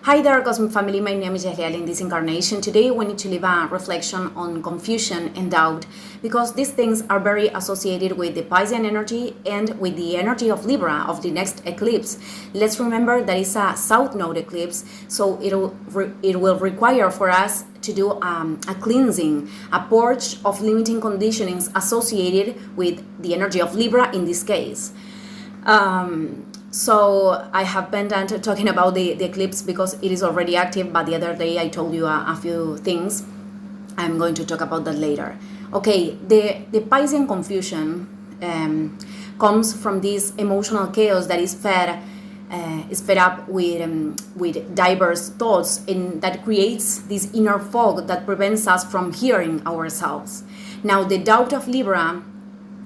Hi there, Cosmic Family. My name is Yael in this incarnation. Today we need to leave a reflection on confusion and doubt because these things are very associated with the Piscean energy and with the energy of Libra of the next eclipse. Let's remember that it's a South Node eclipse, so it will require for us to do a cleansing, a purge of limiting conditionings associated with the energy of Libra in this case. So I have been talking about the eclipse because it is already active, but the other day I told you a few things. I'm going to talk about that later. Okay, the Piscean confusion comes from this emotional chaos that is fed up with diverse thoughts, and that creates this inner fog that prevents us from hearing ourselves. Now, the doubt of Libra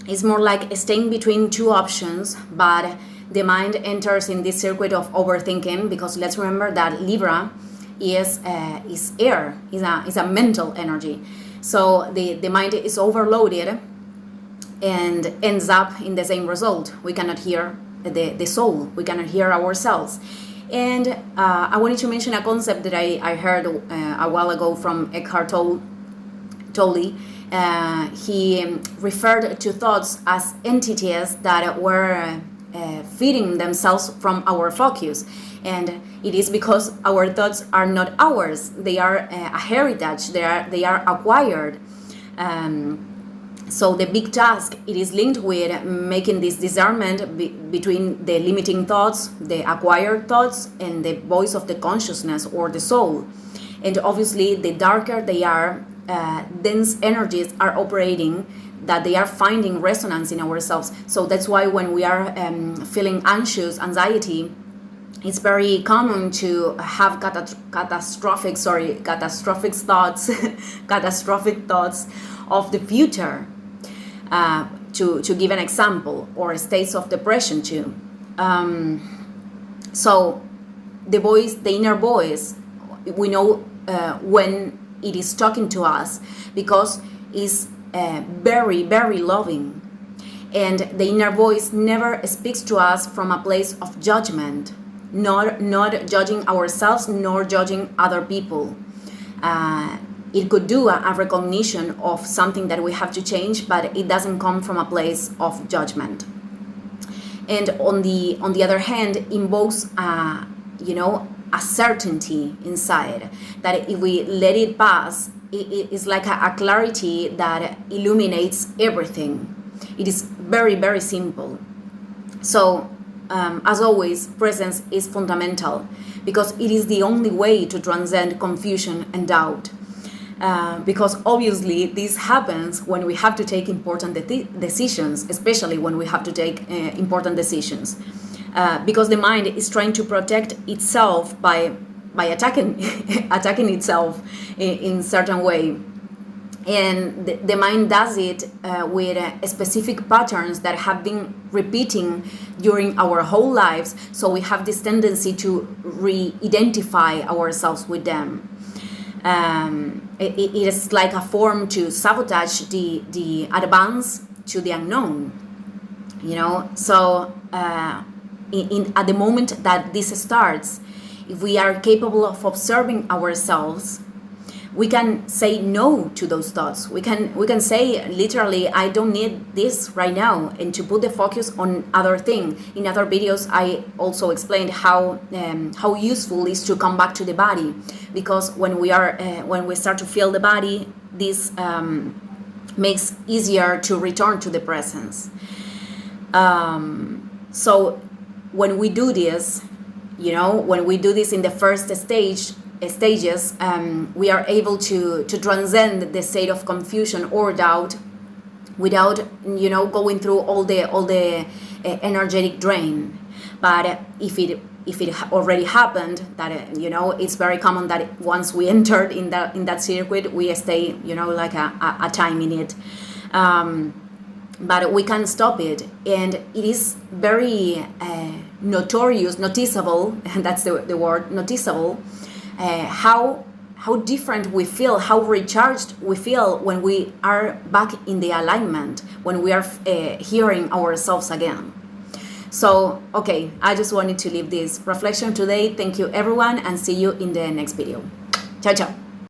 is more like staying between two options, but the mind enters in this circuit of overthinking because let's remember that Libra is air, is a mental energy. So the mind is overloaded and ends up in the same result. We cannot hear the soul, we cannot hear ourselves. And I wanted to mention a concept that I heard a while ago from Eckhart Tolle. He referred to thoughts as entities that were feeding themselves from our focus, and it is because our thoughts are not ours, they are a heritage, they are acquired. So the big task, it is linked with making this discernment between the limiting thoughts, the acquired thoughts, and the voice of the consciousness or the soul. And obviously the darker they are, dense energies are operating, that they are finding resonance in ourselves. So that's why when we are feeling anxiety, it's very common to have catastrophic thoughts, catastrophic thoughts of the future. To give an example, or states of depression too. So the inner voice, we know when it is talking to us because it's very, very loving, and the inner voice never speaks to us from a place of judgment, not judging ourselves nor judging other people. It could do a recognition of something that we have to change, but it doesn't come from a place of judgment. And on the other hand, invokes a certainty inside that if we let it pass, it is like a clarity that illuminates everything. It is very, very simple. So as always, presence is fundamental because it is the only way to transcend confusion and doubt. Because obviously this happens when we have to take important decisions, especially when we have to take important decisions. Because the mind is trying to protect itself by attacking itself in certain way, and the mind does it with specific patterns that have been repeating during our whole lives. So we have this tendency to re-identify ourselves with them. It is like a form to sabotage the advance to the unknown. So at the moment that this starts, if we are capable of observing ourselves, we can say no to those thoughts. We can say literally, I don't need this right now, and to put the focus on other thing. In other videos, I also explained how useful it is to come back to the body, because when we start to feel the body, this makes easier to return to the presence. So when we do this, when we do this in the first stages, we are able to transcend the state of confusion or doubt without going through all the energetic drain. But if it already happened, that it's very common that once we entered in that circuit, we stay like a time in it. But we can stop it, and it is very noticeable, and that's the word, noticeable, how different we feel, how recharged we feel when we are back in the alignment, when we are hearing ourselves again. So, okay, I just wanted to leave this reflection today. Thank you, everyone, and see you in the next video. Ciao, ciao.